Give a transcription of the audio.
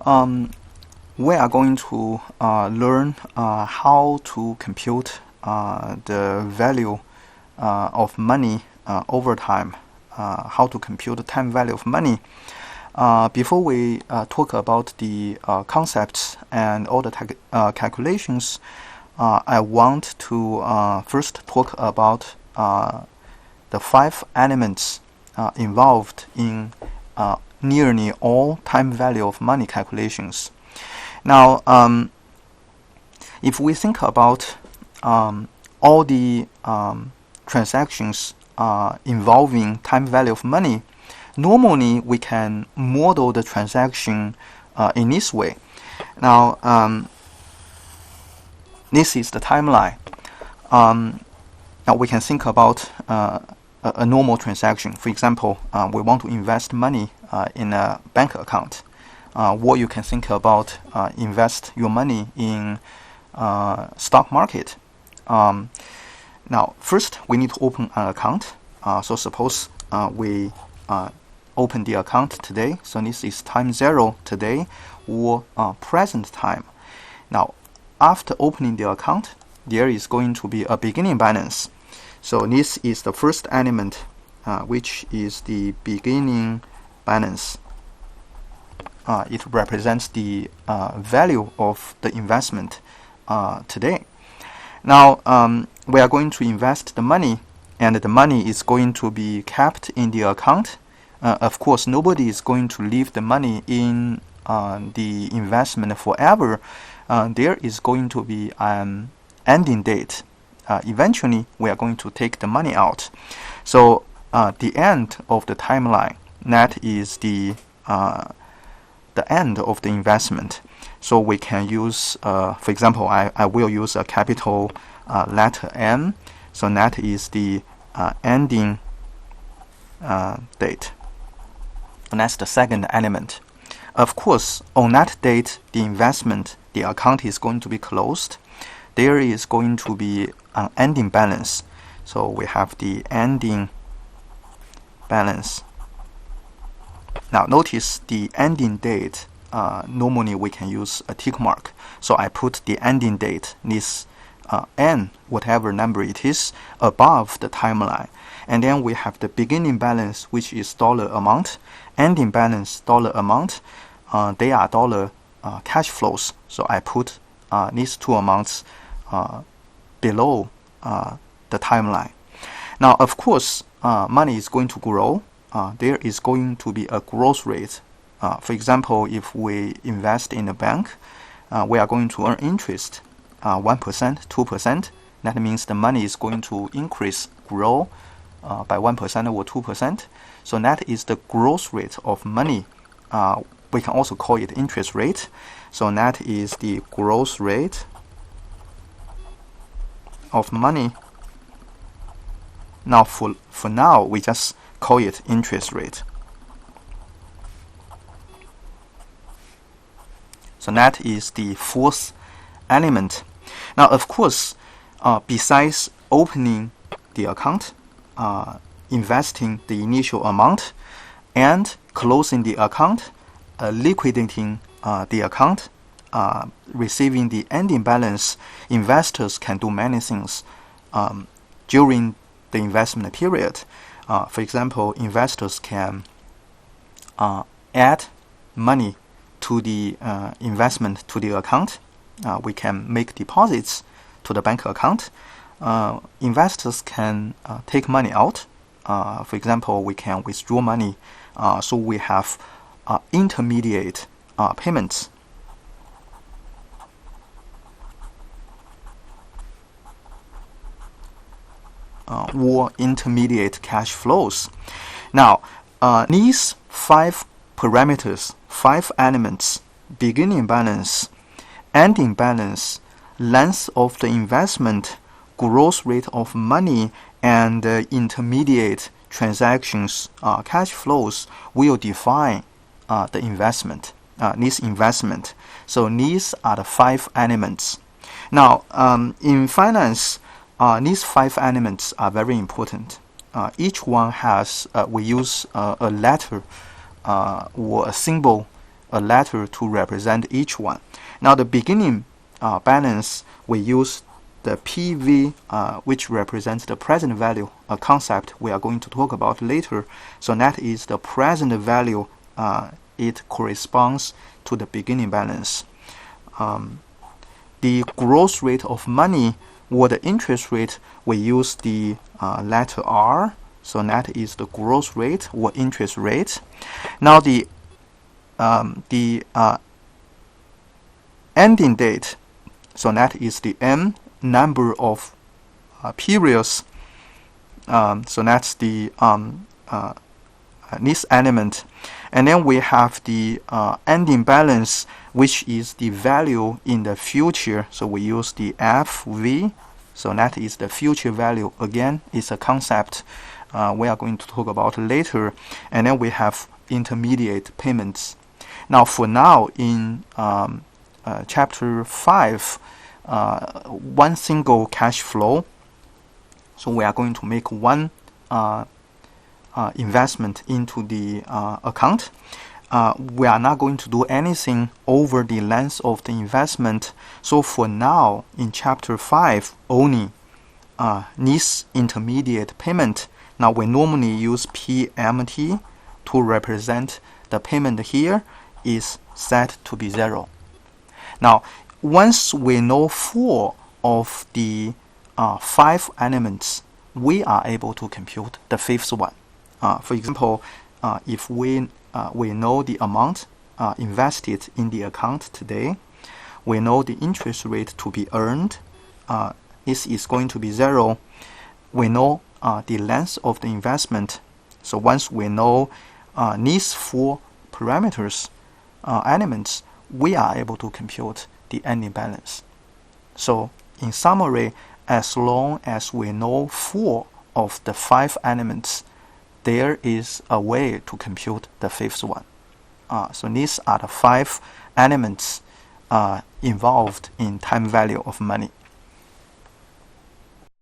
Um, we are going to learn how to compute the value of money over time, how to compute the time value of money. Before we talk about the concepts and all the calculations, I want to first talk about the 5 elements involved in nearly all time value of money calculations. Now, if we think about all the transactions involving time value of money, normally we can model the transaction in this way. Now, this is the timeline. Now we can think about a normal transaction. For example, we want to invest money in a bank account. Or you can think about invest your money in stock market. Now, first we need to open an account. So suppose we open the account today. So this is time 0 today, or present time. Now, after opening the account, there is going to be a beginning balance. So this is the first element, which is the beginning balance. It represents the value of the investment today. Now, we are going to invest the money, and the money is going to be kept in the account. Of course, nobody is going to leave the money in the investment forever. There is going to be an ending date. Eventually, we are going to take the money out. So, the end of the timeline, that is the end of the investment. So we can use, for example, I will use a capital letter M. So that is the ending date. And that's the second element. Of course, on that date, the investment, the account is going to be closed. There is going to be an ending balance. So we have the ending balance. Now notice the ending date. Normally we can use a tick mark. So I put the ending date, this n, whatever number it is, above the timeline. And then we have the beginning balance, which is dollar amount. Ending balance, dollar amount. They are dollar cash flows. So I put these two amounts below the timeline. Now, of course, money is going to grow. There is going to be a growth rate. For example, if we invest in a bank, we are going to earn interest 1%, 2%. That means the money is going to increase, grow by 1% or 2%. So that is the growth rate of money. We can also call it interest rate. So that is the growth rate of money. Now, for now, we just call it interest rate. So that is the fourth element. Now, of course, besides opening the account, investing the initial amount, and closing the account, liquidating the account, receiving the ending balance, investors can do many things during the investment period. For example, investors can add money to the investment to the account. We can make deposits to the bank account. Investors can take money out. For example, we can withdraw money. So we have intermediate payments. Or intermediate cash flows. Now, these 5 parameters, 5 elements, beginning balance, ending balance, length of the investment, growth rate of money, and intermediate transactions, cash flows, will define the investment, this investment. So these are the 5 elements. Now, in finance, these 5 elements are very important. Each one has, we use a letter or a symbol a letter to represent each one. Now the beginning balance, we use the PV, which represents the present value, a concept we are going to talk about later. So that is the present value. It corresponds to the beginning balance. The growth rate of money or the interest rate, we use the letter R. So that is the growth rate or interest rate. Now the ending date, so that is the n number of periods. So that's the this element. And then we have the ending balance, which is the value in the future. So we use the FV. So that is the future value. Again, it's a concept we are going to talk about later. And then we have intermediate payments. Now, for now, in chapter 5, one single cash flow. So we are going to make one investment into the account. We are not going to do anything over the length of the investment. So for now, in chapter 5 only, this intermediate payment, now we normally use PMT to represent the payment here, is set to be 0. Now, once we know 4 of the 5 elements, we are able to compute the 5th one. For example, if we know the amount invested in the account today, we know the interest rate to be earned. This is going to be 0. We know the length of the investment. So once we know these 4 parameters, elements, we are able to compute the ending balance. So in summary, as long as we know 4 of the 5 elements, there is a way to compute the 5th one. So these are the 5 elements involved in time value of money.